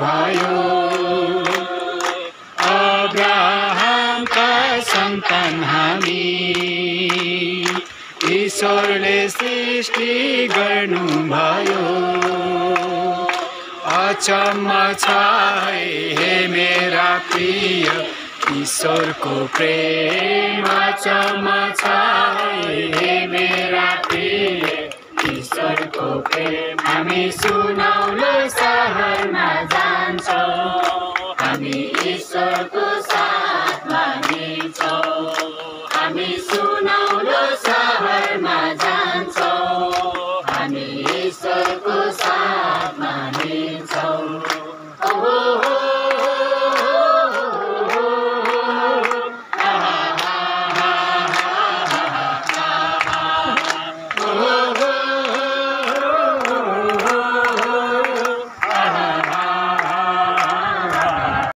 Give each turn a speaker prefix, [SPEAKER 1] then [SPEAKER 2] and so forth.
[SPEAKER 1] भयो अब्राहमका सन्तान हामी ईश्वरले सृष्टि गर्नुभयो अचम्म छ हे मेरा प्रिय ईश्वरको प्रेम अचम्म छ हे मेरा प्रिय ईश्वरको प्रेम हामी सुनौलो सहरमा जान्छौँ हामी ईश्वरको